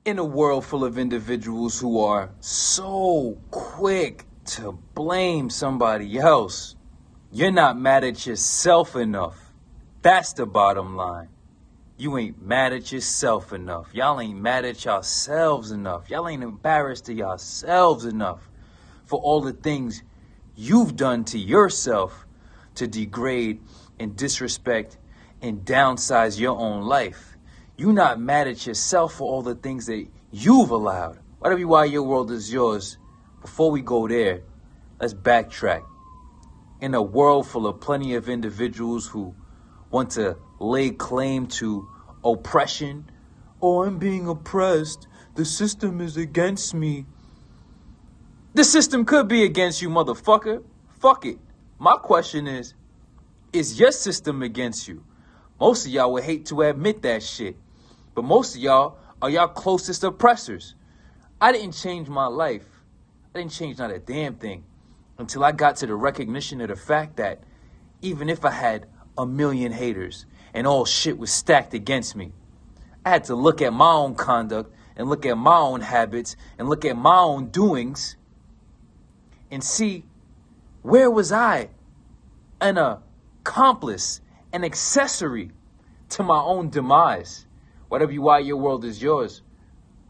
In a world full of individuals who are so quick to blame somebody else, you're not mad at yourself enough. That's the bottom line. You ain't mad at yourself enough. Y'all ain't mad at yourselves enough. Y'all ain't embarrassed to yourselves enough for all the things you've done to yourself to degrade and disrespect and downsize your own life. You're not mad at yourself for all the things that you've allowed. Whatever why your world is yours. Before we go there, let's backtrack. In a world full of plenty of individuals who want to lay claim to oppression, oh, I'm being oppressed, the system is against me. The system could be against you, motherfucker. Fuck it. My question is your system against you? Most of y'all would hate to admit that shit. But most of y'all are y'all closest oppressors. I didn't change my life. I didn't change not a damn thing until I got to the recognition of the fact that even if I had 1 million haters and all shit was stacked against me, I had to look at my own conduct and look at my own habits and look at my own doings and see where was I an accomplice, an accessory to my own demise. Whatever why your world is yours.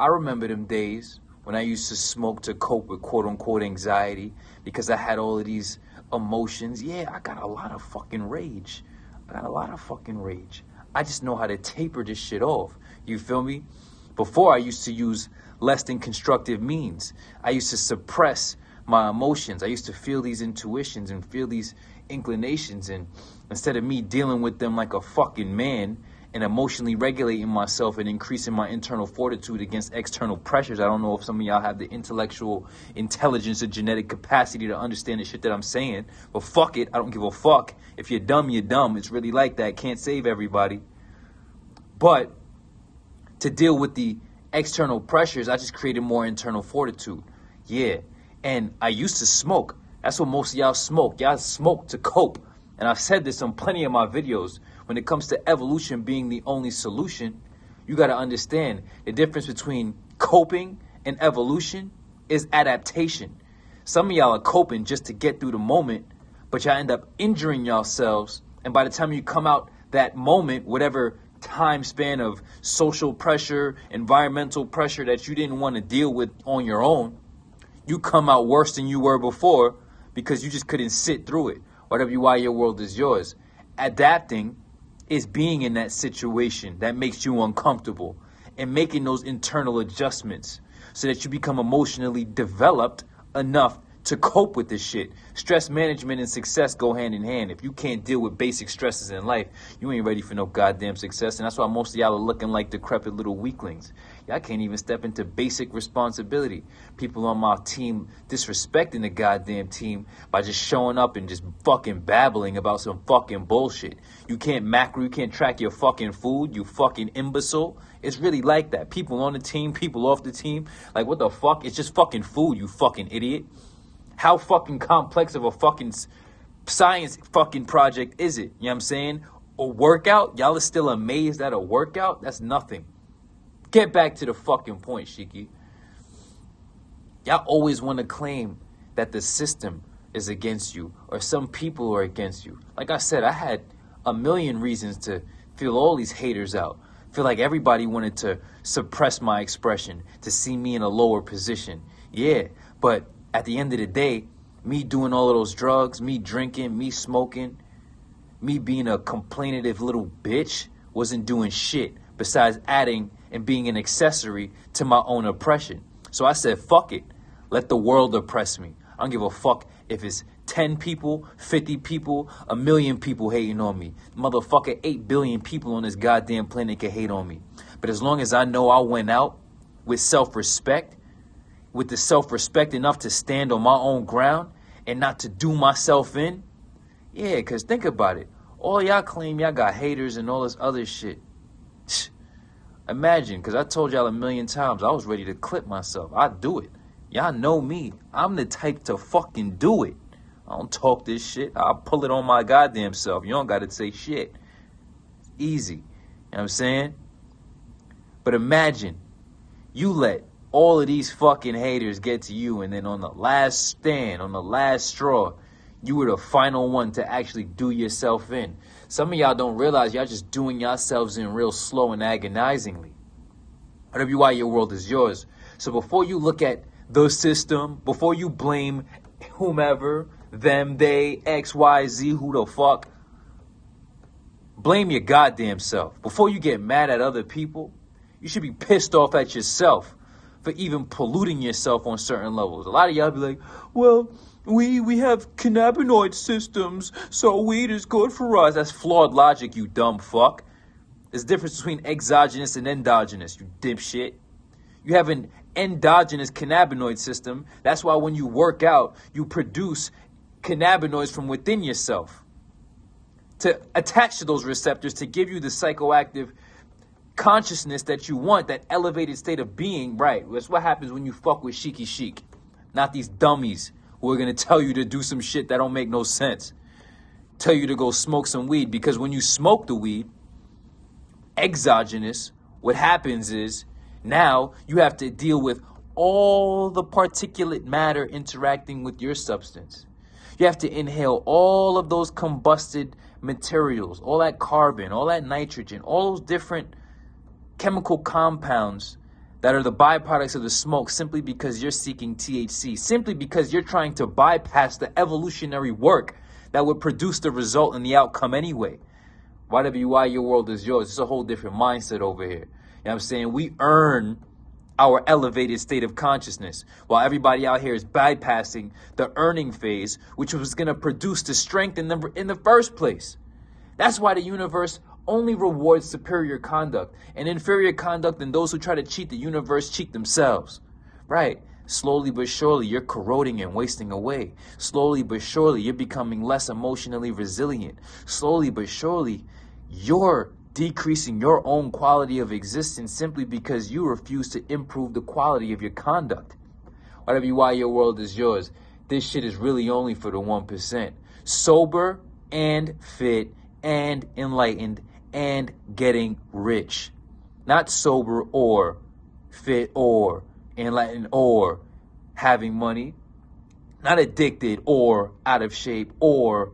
I remember them days when I used to smoke to cope with quote-unquote anxiety because I had all of these emotions. Yeah, I got a lot of fucking rage. I just know how to taper this shit off. You feel me? Before, I used to use less than constructive means. I used to suppress my emotions. I used to feel these intuitions and feel these inclinations. And instead of me dealing with them like a fucking man and emotionally regulating myself and increasing my internal fortitude against external pressures. I don't know if some of y'all have the intellectual intelligence or genetic capacity to understand the shit that I'm saying, but fuck it, I don't give a fuck. If you're dumb, you're dumb. It's really like that. Can't save everybody. But to deal with the external pressures, I just created more internal fortitude. Yeah, and I used to smoke. That's what most of y'all smoke. Y'all smoke to cope. And I've said this on plenty of my videos. When it comes to evolution being the only solution, you got to understand the difference between coping and evolution is adaptation. Some of y'all are coping just to get through the moment, but y'all end up injuring yourselves. And by the time you come out that moment, whatever time span of social pressure, environmental pressure that you didn't want to deal with on your own, you come out worse than you were before because you just couldn't sit through it. Whatever why your world is yours. Adapting is being in that situation that makes you uncomfortable and making those internal adjustments so that you become emotionally developed enough to cope with this shit. Stress management and success go hand in hand. If you can't deal with basic stresses in life, you ain't ready for no goddamn success. And that's why most of y'all are looking like decrepit little weaklings. Y'all can't even step into basic responsibility. People on my team disrespecting the goddamn team by just showing up and just fucking babbling about some fucking bullshit. You can't macro, you can't track your fucking food, you fucking imbecile. It's really like that. People on the team, people off the team. Like, what the fuck? It's just fucking food, you fucking idiot. How fucking complex of a fucking science fucking project is it? You know what I'm saying? A workout? Y'all are still amazed at a workout? That's nothing. Get back to the fucking point, Sheikhy. Y'all always want to claim that the system is against you or some people are against you. Like I said, I had 1 million reasons to feel all these haters out. Feel like everybody wanted to suppress my expression, to see me in a lower position. Yeah, but at the end of the day, me doing all of those drugs, me drinking, me smoking, me being a complainative little bitch wasn't doing shit besides adding and being an accessory to my own oppression. So I said, fuck it. Let the world oppress me. I don't give a fuck if it's 10 people, 50 people, 1 million people hating on me. Motherfucker, 8 billion people on this goddamn planet can hate on me. But as long as I know I went out with self-respect, with the self-respect enough to stand on my own ground and not to do myself in, yeah, because think about it. All y'all claim y'all got haters and all this other shit. Imagine, because I told y'all 1 million times, I was ready to clip myself. I'd do it. Y'all know me. I'm the type to fucking do it. I don't talk this shit. I'll pull it on my goddamn self. You don't got to say shit. It's easy. You know what I'm saying? But imagine You let all of these fucking haters get to you, and then on the last stand, on the last straw, you were the final one to actually do yourself in. Some of y'all don't realize y'all just doing yourselves in real slow and agonizingly. 𝙎𝙽𝑗𝐻𝑖 is yours. So before you look at the system, before you blame whomever, them, they, X, Y, Z, who the fuck, blame your goddamn self. Before you get mad at other people, you should be pissed off at yourself for even polluting yourself on certain levels. A lot of y'all be like, well, we have cannabinoid systems, so weed is good for us. That's flawed logic, you dumb fuck. There's a difference between exogenous and endogenous, you dipshit. You have an endogenous cannabinoid system. That's why when you work out, you produce cannabinoids from within yourself to attach to those receptors to give you the psychoactive consciousness that you want, that elevated state of being. Right, that's what happens when you fuck with Sheikhy Chic. Not these dummies who are going to tell you to do some shit that don't make no sense. Tell you to go smoke some weed, because when you smoke the weed, exogenous, what happens is now you have to deal with all the particulate matter interacting with your substance. You have to inhale all of those combusted materials, all that carbon, all that nitrogen, all those different chemical compounds that are the byproducts of the smoke, simply because you're seeking THC, simply because you're trying to bypass the evolutionary work that would produce the result and the outcome anyway. 𝙎𝙽, your world is yours. It's a whole different mindset over here. You know what I'm saying? We earn our elevated state of consciousness, while everybody out here is bypassing the earning phase, which was going to produce the strength in the first place. That's why the universe only rewards superior conduct, and inferior conduct, and those who try to cheat the universe cheat themselves. Right? Slowly but surely, you're corroding and wasting away. Slowly but surely, you're becoming less emotionally resilient. Slowly but surely, you're decreasing your own quality of existence simply because you refuse to improve the quality of your conduct. 𝙎𝙽, your world is yours. This shit is really only for the 1%. Sober and fit and enlightened and getting rich. Not sober or fit or enlightened or having money. Not addicted or out of shape or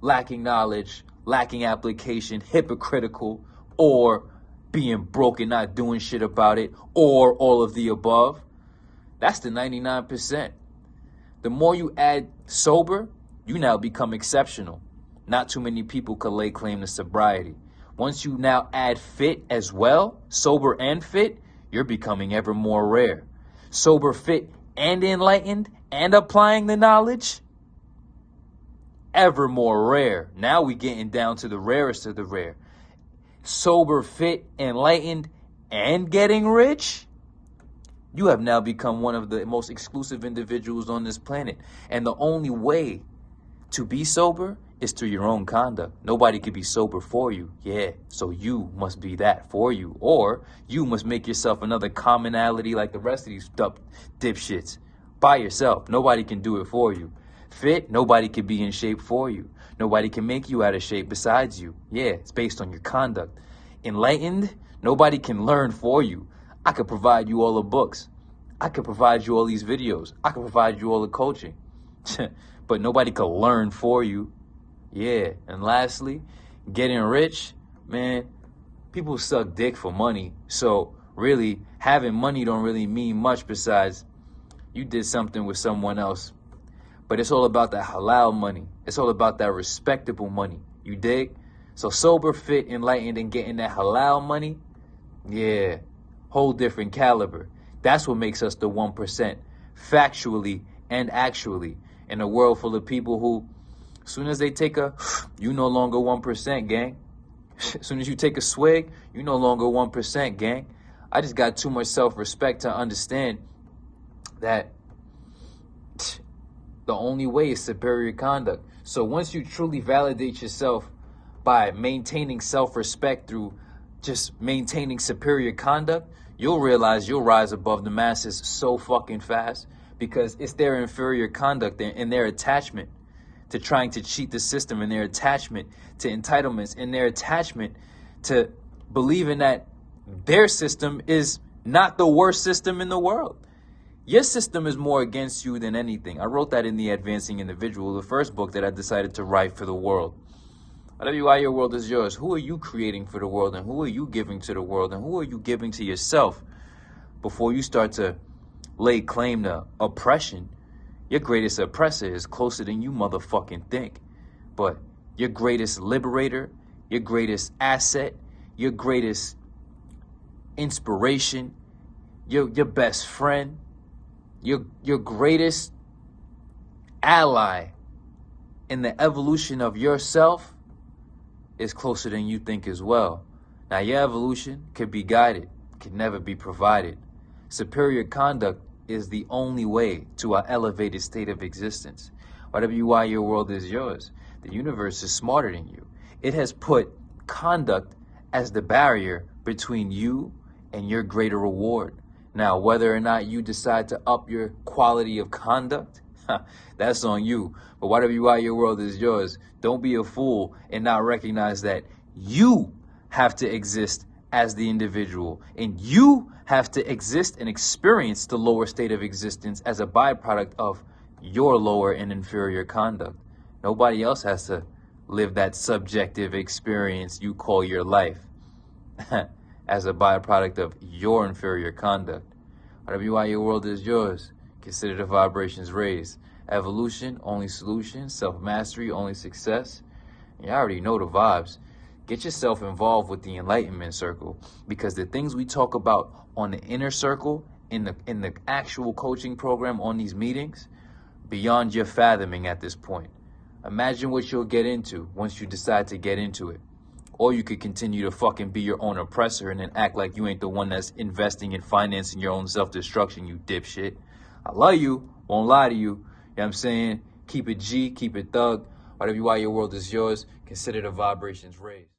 lacking knowledge, lacking application, hypocritical, or being broke and not doing shit about it, or all of the above. That's the 99%. The more you add sober, you now become exceptional. Not too many people could lay claim to sobriety. Once you now add fit as well, sober and fit, you're becoming ever more rare. Sober, fit, and enlightened, and applying the knowledge, ever more rare. Now we getting down to the rarest of the rare. Sober, fit, enlightened, and getting rich, you have now become one of the most exclusive individuals on this planet. And the only way to be sober is through your own conduct. Nobody can be sober for you. Yeah, so you must be that for you. Or you must make yourself another commonality like the rest of these dipshits. By yourself. Nobody can do it for you. Fit, nobody can be in shape for you. Nobody can make you out of shape besides you. Yeah, it's based on your conduct. Enlightened, nobody can learn for you. I could provide you all the books. I could provide you all these videos. I could provide you all the coaching. But nobody could learn for you. Yeah, and lastly, getting rich, man, people suck dick for money. So really, having money don't really mean much besides you did something with someone else. But it's all about that halal money. It's all about that respectable money. You dig? So sober, fit, enlightened, and getting that halal money, yeah, whole different caliber. That's what makes us the 1%, factually and actually, in a world full of people who, as soon as they take you no longer 1%, gang. As soon as you take a swig, you no longer 1%, gang. I just got too much self-respect to understand that the only way is superior conduct. So once you truly validate yourself by maintaining self-respect through just maintaining superior conduct, you'll realize you'll rise above the masses so fucking fast, because it's their inferior conduct and their attachment to trying to cheat the system, and their attachment to entitlements, and their attachment to believing that their system is not the worst system in the world. Your system is more against you than anything. I wrote that in the Advancing Individual, the first book that I decided to write for the world. Why your world is yours. Who are you creating for the world, and who are you giving to the world, and who are you giving to yourself before you start to lay claim to oppression? Your greatest oppressor is closer than you motherfucking think. But your greatest liberator, your greatest asset, your greatest inspiration, your best friend, your greatest ally in the evolution of yourself is closer than you think as well. Now, your evolution could be guided, can never be provided. Superior conduct is the only way to our elevated state of existence. Why your world is yours. The universe is smarter than you. It has put conduct as the barrier between you and your greater reward. Now, whether or not you decide to up your quality of conduct, that's on you. But why your world is yours. Don't be a fool and not recognize that you have to exist as the individual, and you have to exist and experience the lower state of existence as a byproduct of your lower and inferior conduct. Nobody else has to live that subjective experience you call your life as a byproduct of your inferior conduct. Why your world is yours. Consider the vibrations raised. Evolution, only solution. Self-mastery, only success. You already know the vibes. Get yourself involved with the enlightenment circle, because the things we talk about on the inner circle, in the actual coaching program, on these meetings, beyond your fathoming at this point. Imagine what you'll get into once you decide to get into it. Or you could continue to fucking be your own oppressor and then act like you ain't the one that's investing and financing your own self-destruction, you dipshit. I love you, won't lie to you. You know what I'm saying? Keep it G, keep it thug. Why your world is yours. Consider the vibrations raised.